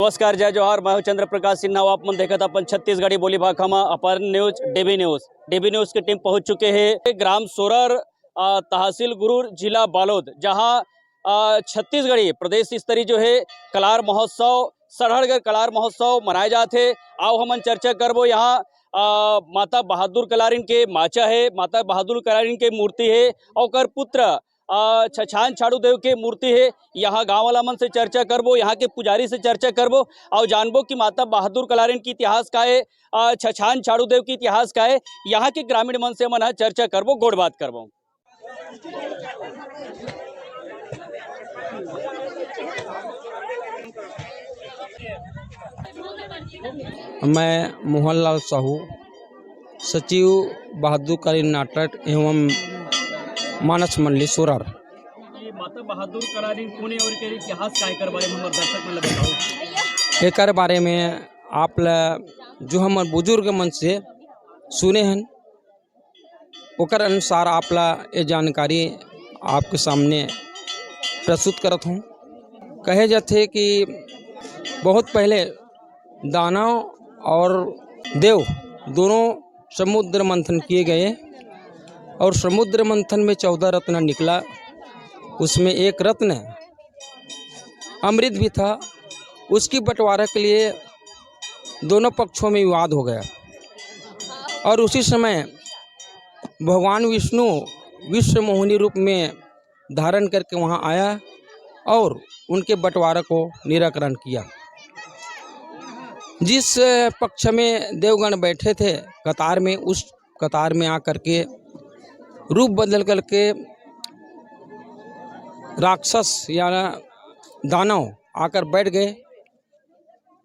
नमस्कार, जय जोहार। मैं हूं चंद्र प्रकाश सिन्हा। आप मन देखत अपन छत्तीसगढ़ी बोली भाखा अपन न्यूज डीबी न्यूज की टीम पहुंच चुके हैं ग्राम सोरर, तहसील गुरूर, जिला बालोद, जहां छत्तीसगढ़ी प्रदेश स्तरीय जो है कलार महोत्सव, सरहड़गढ़ कलार महोत्सव मनाए जाते। आओ हमन चर्चा करबो। यहाँ माता बहादुर कलारिन के माचा है, माता बहादुर कलारिन के मूर्ति है और कर पुत्र छछान छाड़ू देव के मूर्ति है। यहाँ गांव वाला मन से चर्चा करबो, यहाँ के पुजारी से चर्चा करबो और जानबो कि माता बहादुर कलारिन की इतिहास का है, छछान छाड़ू देव की इतिहास का है। यहाँ के ग्रामीण मन से मन चर्चा करबो, गोड़ बात करबो। मैं मोहनलाल साहू, सचिव बहादुर कलारिन नाटक एवं मानस मंडली सोरर। माता बहादुर कलारिन कौन और के इतिहास का एकर बारे में हमर दर्शक मन बताओ। एकर बारे में आप जो हमर बुजुर्ग मन से सुने हैं ओकर अनुसार आप ये जानकारी आपके सामने प्रस्तुत करत हूँ। कहे जाते कि बहुत पहले दानव और देव दोनों समुद्र मंथन किए गए और समुद्र मंथन में 14 रत्न निकला। उसमें एक रत्न अमृत भी था। उसकी बंटवारा के लिए दोनों पक्षों में विवाद हो गया और उसी समय भगवान विष्णु विश्व मोहिनी रूप में धारण करके वहां आया और उनके बंटवारा को निराकरण किया। जिस पक्ष में देवगण बैठे थे कतार में, उस कतार में आकर के रूप बदल करके राक्षस या दानव आकर बैठ गए।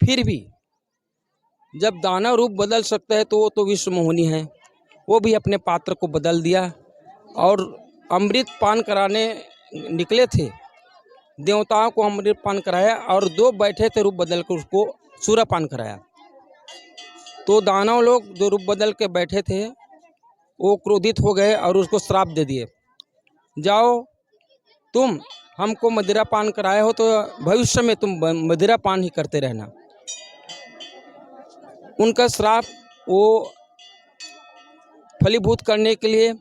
फिर भी जब दानव रूप बदल सकता है तो वो तो विश्व मोहिनी है, वो भी अपने पात्र को बदल दिया और अमृत पान कराने निकले थे। देवताओं को अमृत पान कराया और दो बैठे थे रूप बदल कर उसको सूर्य पान कराया। तो दानव लोग जो रूप बदल के बैठे थे वो क्रोधित हो गए और उसको श्राप दे दिए, जाओ तुम हमको मदिरा पान कराए हो तो भविष्य में तुम मदिरा पान ही करते रहना। उनका श्राप वो फलीभूत करने के लिए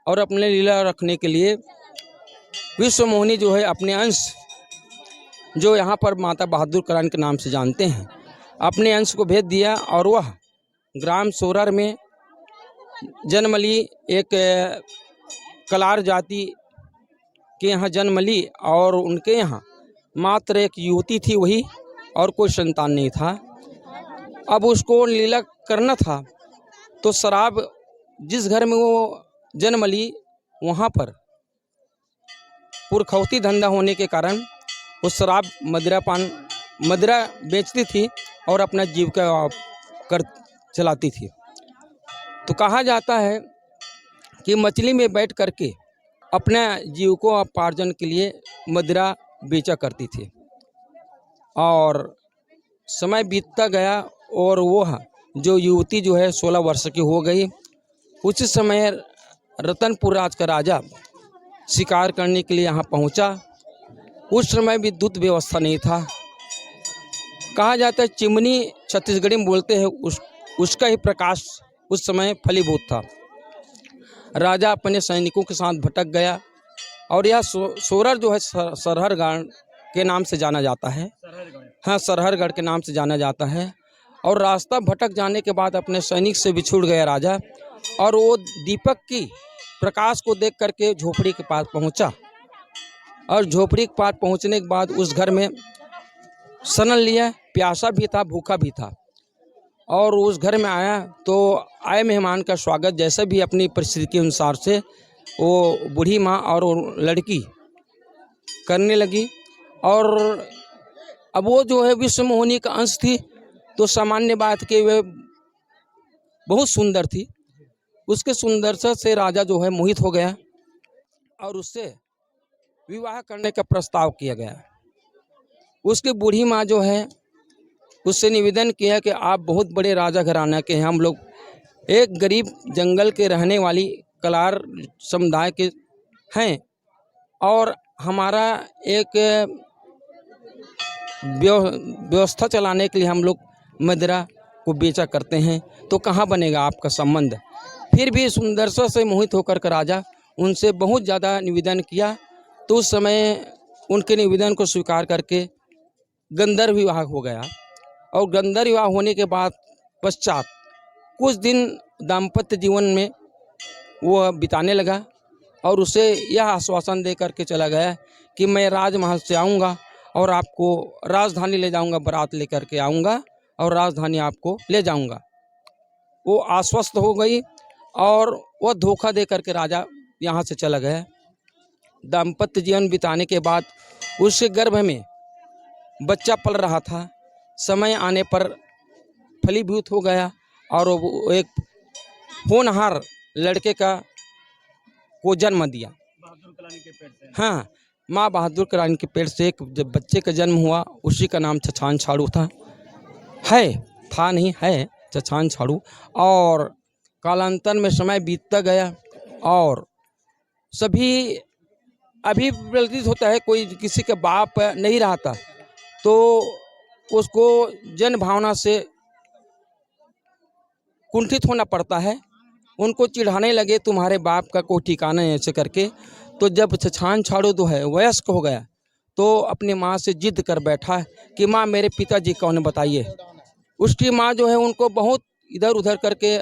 और अपने लीला रखने के लिए विश्व मोहिनी जो है अपने अंश, जो यहाँ पर माता बहादुर कलारिन के नाम से जानते हैं, अपने अंश को भेज दिया और वह ग्राम सोरर में जन्म ली। एक कलार जाति के यहाँ जन्म ली और उनके यहाँ मात्र एक युवती थी वही, और कोई संतान नहीं था। अब उसको लीला करना था तो शराब, जिस घर में वो जन्म ली वहाँ पर पुरखौती धंधा होने के कारण वो शराब मदिरा बेचती थी और अपना जीविका कर चलाती थी। तो कहा जाता है कि मछली में बैठ करके अपने जीविकोपार्जन के लिए मदिरा बेचा करती थी। और समय बीतता गया और वह जो युवती जो है 16 वर्ष की हो गई। उसी समय रतनपुर राज का राजा शिकार करने के लिए यहाँ पहुँचा। उस समय विद्युत व्यवस्था नहीं था। कहा जाता है चिमनी छत्तीसगढ़ी में बोलते हैं, उसका ही प्रकाश उस समय फलीभूत था। राजा अपने सैनिकों के साथ भटक गया और यह सोरर जो है सरहड़गढ़ के नाम से जाना जाता है। हाँ, सरहड़गढ़ के नाम से जाना जाता है। और रास्ता भटक जाने के बाद अपने सैनिक से बिछुड़ गया राजा और वो दीपक की प्रकाश को देख करके झोपड़ी के पास पहुंचा। और झोपड़ी के पास पहुंचने के बाद उस घर में सनल लिया, प्यासा भी था, भूखा भी था। और उस घर में आया तो आए मेहमान का स्वागत जैसे भी अपनी परिस्थिति के अनुसार से वो बूढ़ी माँ और वो लड़की करने लगी। और अब वो जो है विश्व मोहिनी का अंश थी तो सामान्य बात कि वे बहुत सुंदर थी। उसके सुंदरता से राजा जो है मोहित हो गया और उससे विवाह करने का प्रस्ताव किया गया। उसकी बूढ़ी माँ जो है उससे निवेदन किया कि आप बहुत बड़े राजा घराना के हैं, हम लोग एक गरीब जंगल के रहने वाली कलार समुदाय के हैं और हमारा एक व्यवस्था चलाने के लिए हम लोग मदिरा को बेचा करते हैं, तो कहाँ बनेगा आपका संबंध। फिर भी सुंदरता से मोहित होकर के राजा उनसे बहुत ज़्यादा निवेदन किया, तो उस समय उनके निवेदन को स्वीकार करके गंधर्व विवाह हो गया। और गंधर्व विवाह होने के बाद पश्चात कुछ दिन दाम्पत्य जीवन में वो बिताने लगा और उसे यह आश्वासन दे करके चला गया कि मैं राजमहल से आऊँगा और आपको राजधानी ले जाऊँगा, बारात लेकर के आऊँगा और राजधानी आपको ले जाऊँगा। वो आश्वस्त हो गई और वह धोखा दे करके राजा यहाँ से चला गया। दाम्पत्य जीवन बिताने के बाद उसके गर्भ में बच्चा पल रहा था, समय आने पर फलीभूत हो गया और वो एक होनहार लड़के को जन्म दिया। बहादुर कलानी के पेट से। हाँ, माँ बहादुर कलानी के पेट से एक जब बच्चे का जन्म हुआ, उसी का नाम छछान छाड़ू था। था नहीं है छछान छाड़ू। और कालांतर में समय बीतता गया और सभी अभी प्रतीत होता है कोई किसी के बाप नहीं रहता तो उसको जन भावना से कुंठित होना पड़ता है। उनको चिढ़ाने लगे तुम्हारे बाप का कोई ठिकाना है ऐसे करके। तो जब छछान छाड़ू जो है वयस्क हो गया तो अपनी माँ से जिद कर बैठा कि माँ मेरे पिताजी कौन बताइए। उसकी माँ जो है उनको बहुत इधर उधर करके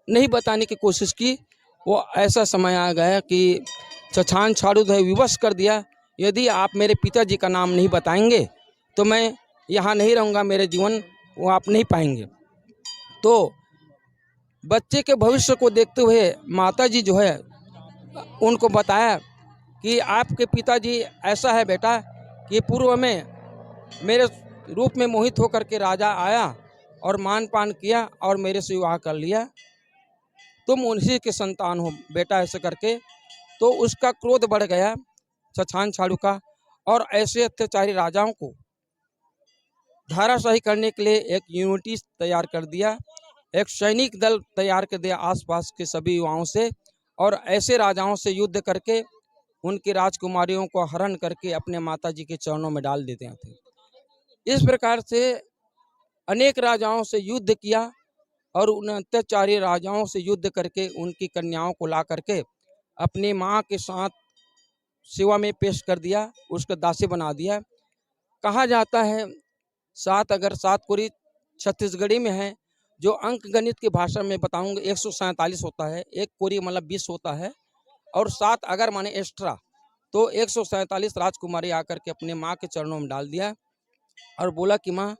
नहीं बताने की कोशिश की। वो ऐसा समय आ गया कि छछान छाड़ू जो है विवश कर दिया, यदि आप मेरे पिताजी का नाम नहीं बताएंगे तो मैं यहाँ नहीं रहूँगा, मेरे जीवन वो आप नहीं पाएंगे। तो बच्चे के भविष्य को देखते हुए माताजी जो है उनको बताया कि आपके पिताजी ऐसा है बेटा कि पूर्व में मेरे रूप में मोहित होकर के राजा आया और मान पान किया और मेरे से विवाह कर लिया, तुम उन्हीं के संतान हो बेटा ऐसे करके। तो उसका क्रोध बढ़ गया छछान छाड़ू का और ऐसे अत्याचारी राजाओं को धाराशाही करने के लिए एक यूनिटी तैयार कर दिया, एक सैनिक दल तैयार कर दिया आसपास के सभी युवाओं से और ऐसे राजाओं से युद्ध करके उनकी राजकुमारियों को हरण करके अपने माताजी के चरणों में डाल देते थे। इस प्रकार से अनेक राजाओं से युद्ध किया और उन अत्याचारी राजाओं से युद्ध करके उनकी कन्याओं को ला करके अपनी माँ के साथ सेवा में पेश कर दिया, उसको दासी बना दिया। कहा जाता है अगर 7 कोरी छत्तीसगढ़ी में है, जो अंक गणित की भाषा में बताऊंगा 147 होता है, 1 कोरी मतलब 20 होता है और 7 अगर माने एक्स्ट्रा तो 147 राजकुमारी आकर के अपने माँ के चरणों में डाल दिया और बोला कि माँ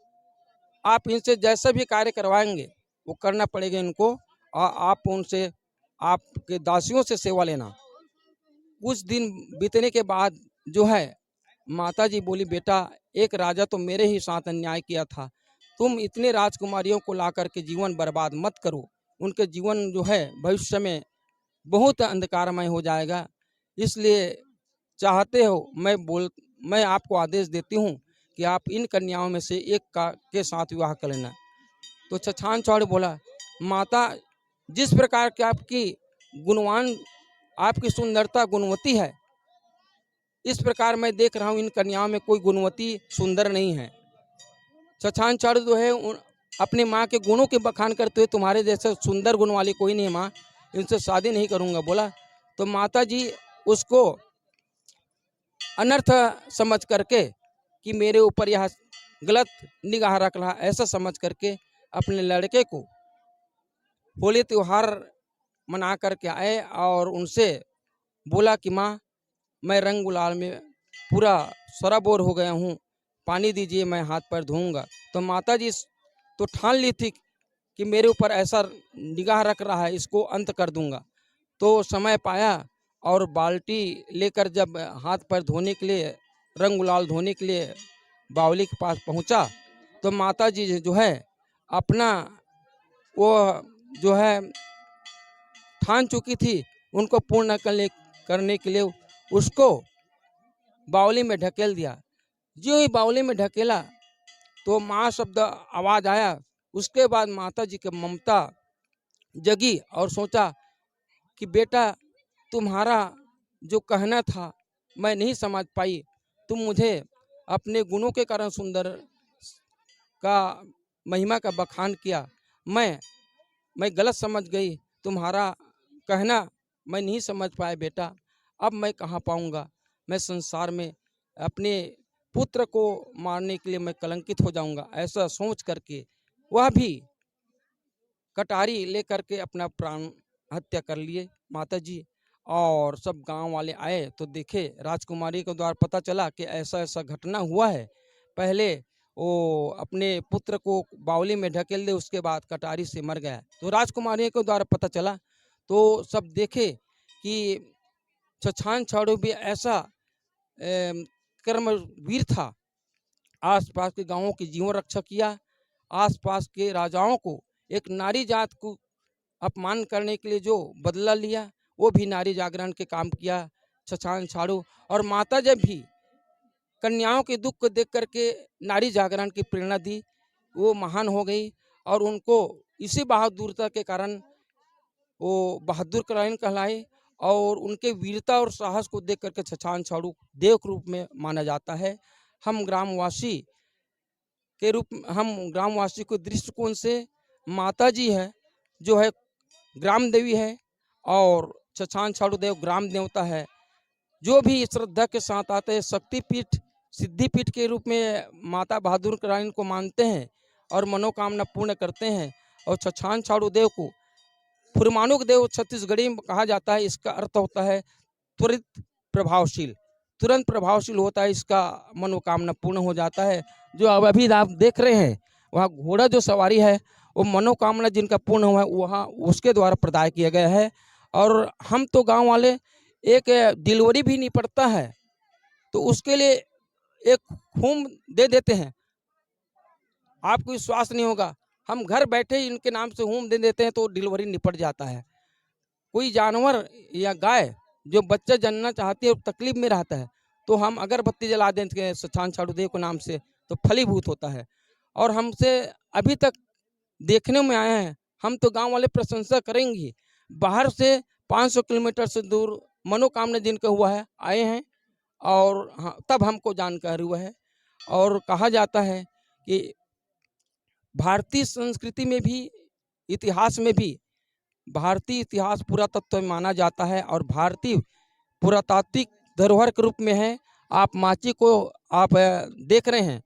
आप इनसे जैसा भी कार्य करवाएंगे वो करना पड़ेगा इनको और आप उनसे आपके दासियों से सेवा लेना। कुछ दिन बीतने के बाद जो है माताजी बोली बेटा एक राजा तो मेरे ही साथ अन्याय किया था, तुम इतने राजकुमारियों को ला करके जीवन बर्बाद मत करो, उनके जीवन जो है भविष्य में बहुत अंधकारमय हो जाएगा, इसलिए चाहते हो मैं आपको आदेश देती हूँ कि आप इन कन्याओं में से एक के साथ विवाह कर लेना। तो छछान छाड़ू बोला माता जिस प्रकार के आपकी गुणवान आपकी सुंदरता गुणवती है, इस प्रकार मैं देख रहा हूँ इन कन्याओं में कोई गुणवती सुंदर नहीं है। छछान छाड़ू जो है अपनी माँ के गुणों के बखान करते हुए तुम्हारे जैसे सुंदर गुण वाली कोई नहीं है माँ, इनसे शादी नहीं करूँगा बोला। तो माता जी उसको अनर्थ समझ करके कि मेरे ऊपर यह गलत निगाह रख रहा, ऐसा समझ करके अपने लड़के को होली त्यौहार मना करके आए और उनसे बोला कि माँ मैं रंग गुलाल में पूरा सराबोर हो गया हूँ, पानी दीजिए मैं हाथ पैर धोऊंगा। तो माता जी तो ठान ली थी कि मेरे ऊपर ऐसा निगाह रख रहा है, इसको अंत कर दूंगा। तो समय पाया और बाल्टी लेकर जब हाथ पैर धोने के लिए रंग गुलाल धोने के लिए बावली के पास पहुंचा तो माता जी जो है अपना वो जो है ठान चुकी थी उनको पूर्ण करने के लिए उसको बावली में ढकेल दिया। जो ही बावली में ढकेला तो माँ शब्द आवाज़ आया। उसके बाद माता जी की ममता जगी और सोचा कि बेटा तुम्हारा जो कहना था मैं नहीं समझ पाई, तुम मुझे अपने गुणों के कारण सुंदर का महिमा का बखान किया। मैं गलत समझ गई, तुम्हारा कहना मैं नहीं समझ पाया बेटा, अब मैं कहाँ पाऊँगा। मैं संसार में अपने पुत्र को मारने के लिए मैं कलंकित हो जाऊँगा। ऐसा सोच करके वह भी कटारी लेकर के अपना प्राण हत्या कर लिए माता जी। और सब गांव वाले आए तो देखे, राजकुमारी के द्वारा पता चला कि ऐसा ऐसा घटना हुआ है। पहले वो अपने पुत्र को बावली में ढकेल दे, उसके बाद कटारी से मर गया। तो राजकुमारी के द्वारा पता चला तो सब देखे कि छछान छाड़ू भी ऐसा कर्मवीर था। आसपास के गांवों की जीवन रक्षा किया। आसपास के राजाओं को एक नारी जात को अपमान करने के लिए जो बदला लिया, वो भी नारी जागरण के काम किया छछान छाड़ू। और माता जब भी कन्याओं के दुख को देख करके नारी जागरण की प्रेरणा दी, वो महान हो गई। और उनको इसी बहादुरता के कारण वो बहादुर कराइन कहलाए। और उनके वीरता और साहस को देख करके छछान छाड़ू देव के रूप में माना जाता है। हम ग्रामवासी हम ग्रामवासी को दृष्टिकोण से माता जी है जो है ग्राम देवी है, और छछान छाड़ू देव ग्राम देवता है। जो भी श्रद्धा के साथ आते हैं, शक्तिपीठ सिद्धिपीठ के रूप में माता बहादुर रानी को मानते हैं और मनोकामना पूर्ण करते हैं। और छछान छाड़ू देव को फुरमानुक देव छत्तीसगढ़ी में कहा जाता है। इसका अर्थ होता है त्वरित प्रभावशील, तुरंत प्रभावशील होता है, इसका मनोकामना पूर्ण हो जाता है। जो अब अभी आप देख रहे हैं वहाँ घोड़ा जो सवारी है, वो मनोकामना जिनका पूर्ण हुआ है वहाँ उसके द्वारा प्रदाय किया गया है। और हम तो गांव वाले एक डिलीवरी भी नहीं पड़ता है तो उसके लिए एक होम दे देते हैं। आपको विश्वास नहीं होगा, हम घर बैठे इनके नाम से होम दे देते हैं तो डिलीवरी निपट जाता है। कोई जानवर या गाय जो बच्चा जनना चाहती है और तकलीफ में रहता है तो हम अगरबत्ती जला देंगे छछान छाड़ू देव के नाम से तो फलीभूत होता है। और हमसे अभी तक देखने में आए हैं, हम तो गांव वाले प्रशंसा करेंगे। बाहर से 500 किलोमीटर से दूर मनोकामना जिनका हुआ है आए हैं, और हाँ तब हमको जानकारी हुआ है। और कहा जाता है कि भारतीय संस्कृति में भी, इतिहास में भी भारतीय इतिहास पुरातत्व में माना जाता है और भारतीय पुरातात्विक धरोहर के रूप में है। आप माची को आप देख रहे हैं,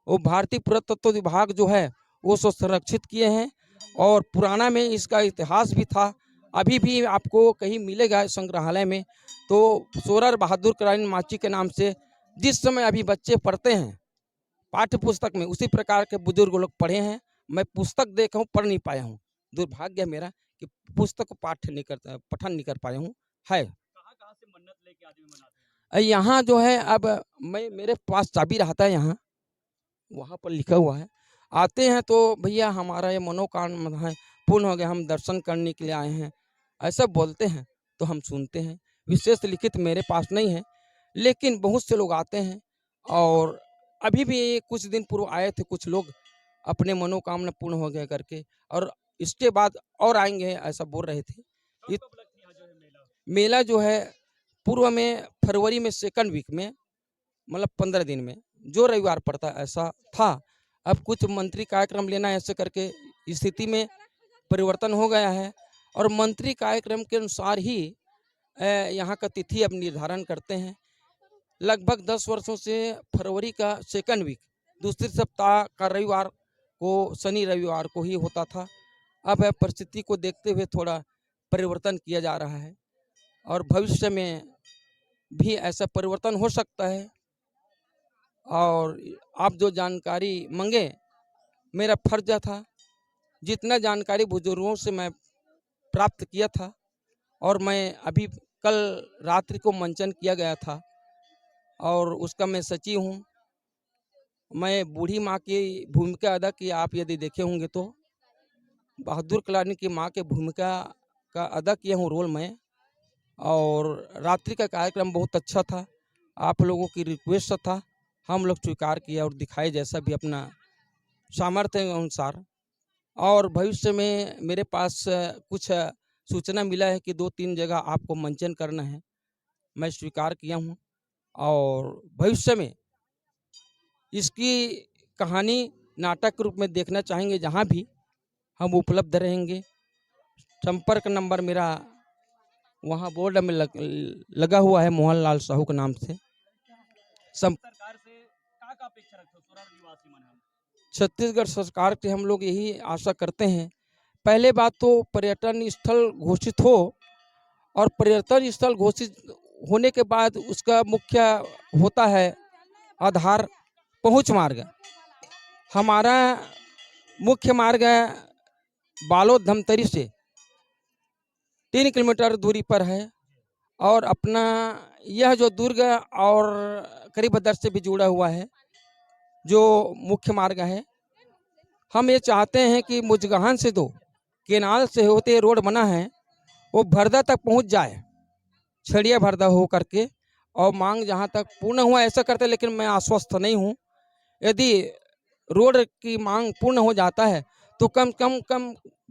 वो भारतीय पुरातत्व विभाग जो है वो संरक्षित किए हैं। और पुराना में इसका इतिहास भी था, अभी भी आपको कहीं मिलेगा संग्रहालय में। तो सोरर बहादुर कराइन माची के नाम से जिस समय अभी बच्चे पढ़ते हैं पाठ्य पुस्तक में, उसी प्रकार के बुजुर्ग लोग पढ़े हैं। मैं पुस्तक देखा हूँ, पढ़ नहीं पाया हूँ, दुर्भाग्य है मेरा कि पुस्तक को पठन नहीं कर पाया हूँ। है कहाँ से मन्नत लेके आदमी मनाते हैं? यहाँ जो है, अब मेरे पास चाबी रहता है, यहाँ वहाँ पर लिखा हुआ है। आते हैं तो भैया हमारा ये मनोकामना है पूर्ण हो गया, हम दर्शन करने के लिए आए हैं, ऐसा बोलते हैं तो हम सुनते हैं। विशेष लिखित मेरे पास नहीं है, लेकिन बहुत से लोग आते हैं। और अभी भी कुछ दिन पूर्व आए थे कुछ लोग, अपने मनोकामना पूर्ण हो गया करके, और इसके बाद और आएंगे ऐसा बोल रहे थे। कब कब लगती है जो है मेला? मेला जो है पूर्व में फरवरी में सेकंड वीक में, मतलब 15 दिन में जो रविवार पड़ता है ऐसा था। अब कुछ मंत्री कार्यक्रम लेना ऐसे करके स्थिति में परिवर्तन हो गया है, और मंत्री कार्यक्रम के अनुसार ही यहाँ का तिथि अब निर्धारण करते हैं। लगभग 10 वर्षों से फरवरी का सेकंड वीक, दूसरे सप्ताह का रविवार को, शनि रविवार को ही होता था। अब परिस्थिति को देखते हुए थोड़ा परिवर्तन किया जा रहा है, और भविष्य में भी ऐसा परिवर्तन हो सकता है। और आप जो जानकारी मांगे, मेरा फर्ज था जितना जानकारी बुजुर्गों से मैं प्राप्त किया था। और मैं अभी कल रात्रि को मंचन किया गया था और उसका मैं सचिव हूँ। मैं बूढ़ी माँ की भूमिका अदा की, आप यदि देखे होंगे तो बहादुर कलानी की माँ के भूमिका का अदा किया हूँ रोल मैं। और रात्रि का कार्यक्रम बहुत अच्छा था, आप लोगों की रिक्वेस्ट था, हम लोग स्वीकार किया और दिखाए जैसा भी अपना सामर्थ्य अनुसार। और भविष्य में मेरे पास कुछ सूचना मिला है कि 2-3 जगह आपको मंचन करना है, मैं स्वीकार किया हूँ। और भविष्य में इसकी कहानी नाटक के रूप में देखना चाहेंगे, जहाँ भी हम उपलब्ध रहेंगे। संपर्क नंबर मेरा वहाँ बोर्ड में लगा हुआ है, मोहनलाल साहू के नाम से। सरकार से का अपेक्षा रखते हो सोरार निवासी मन हम? छत्तीसगढ़ सरकार से हम लोग यही आशा करते हैं, पहले बात तो पर्यटन स्थल घोषित हो, और पर्यटन स्थल घोषित होने के बाद उसका मुख्य होता है आधार पहुंच मार्ग। हमारा मुख्य मार्ग बालोद धमतरी से 3 किलोमीटर दूरी पर है, और अपना यह जो दुर्ग और करीब बदर से भी जुड़ा हुआ है जो मुख्य मार्ग है। हम ये चाहते हैं कि मुजगहान से दो केनाल से होते रोड बना है वो भरदा तक पहुंच जाए, छड़िया भरदा हो करके, और मांग जहां तक पूर्ण हुआ ऐसा करते। लेकिन मैं आश्वस्त नहीं हूं, यदि रोड की मांग पूर्ण हो जाता है तो कम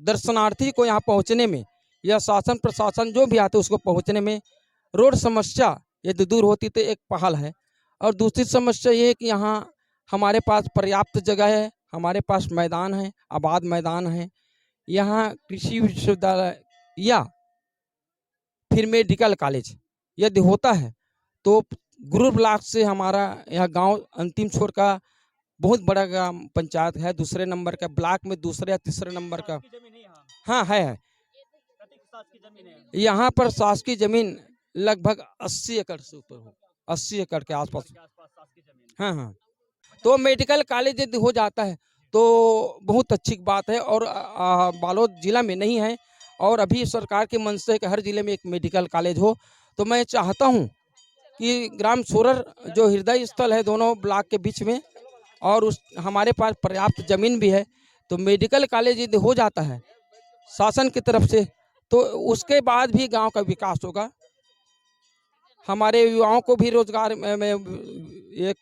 दर्शनार्थी को यहाँ पहुँचने में, या शासन प्रशासन जो भी आते उसको पहुँचने में रोड समस्या यदि दूर होती तो एक पहल है। और दूसरी समस्या ये है कि यहाँ हमारे पास पर्याप्त जगह है, हमारे पास मैदान है, आबाद मैदान है। यहाँ कृषि विश्वविद्यालय या फिर मेडिकल कॉलेज यदि होता है तो गुरु ब्लॉक से हमारा यह गांव अंतिम छोर का बहुत बड़ा ग्राम पंचायत है, दूसरे नंबर का ब्लॉक में दूसरे या तीसरे नंबर का। हाँ है। यहाँ पर शासकीय जमीन लगभग 80 एकड़ से ऊपर हो, 80 एकड़ के आसपास। हाँ हाँ, तो मेडिकल कॉलेज यदि हो जाता है तो बहुत अच्छी बात है। और बालोद जिला में नहीं है, और अभी सरकार की मंशा है कि हर जिले में एक मेडिकल कॉलेज हो। तो मैं चाहता हूँ कि ग्राम सोरर जो हृदय स्थल है दोनों ब्लॉक के बीच में, और उस हमारे पास पर्याप्त जमीन भी है, तो मेडिकल कॉलेज यदि हो जाता है शासन की तरफ से तो उसके बाद भी गांव का विकास होगा। हमारे युवाओं को भी रोजगार में एक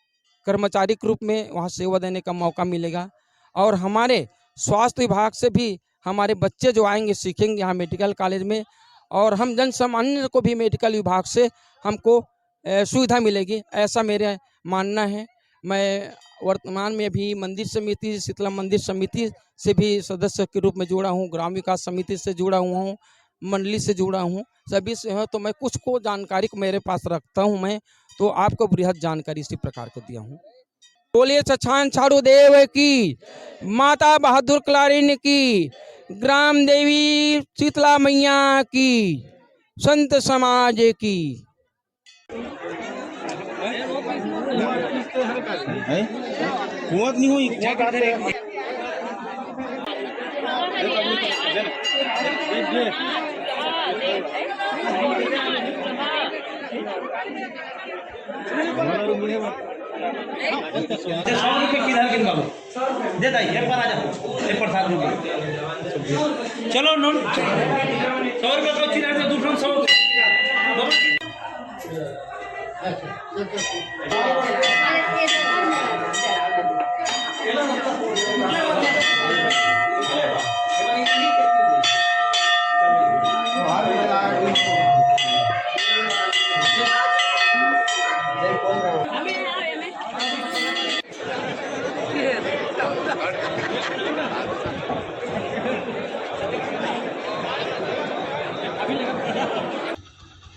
कर्मचारी के रूप में वहाँ सेवा देने का मौका मिलेगा, और हमारे स्वास्थ्य विभाग से भी हमारे बच्चे जो आएंगे सीखेंगे यहाँ मेडिकल कॉलेज में, और हम जन सामान्य को भी मेडिकल विभाग से हमको सुविधा मिलेगी, ऐसा मेरा मानना है। मैं वर्तमान में भी मंदिर समिति, शीतला मंदिर समिति से भी सदस्य के रूप में जुड़ा हूँ, ग्राम विकास समिति से जुड़ा हुआ हूँ, मंडली से जुड़ा हूँ, सभी से है। तो मैं कुछ को जानकारी को मेरे पास रखता हूँ, मैं तो आपको बृहद जानकारी इसी प्रकार को दिया हूँ। बोलिए सछान छाड़ू देव की, माता बहादुर क्लारिन की, ग्राम देवी शीतला मैया की, संत समाज की। नहीं हुई चलो 100 रुपये को चिराग से दूसरा 100 Gracias.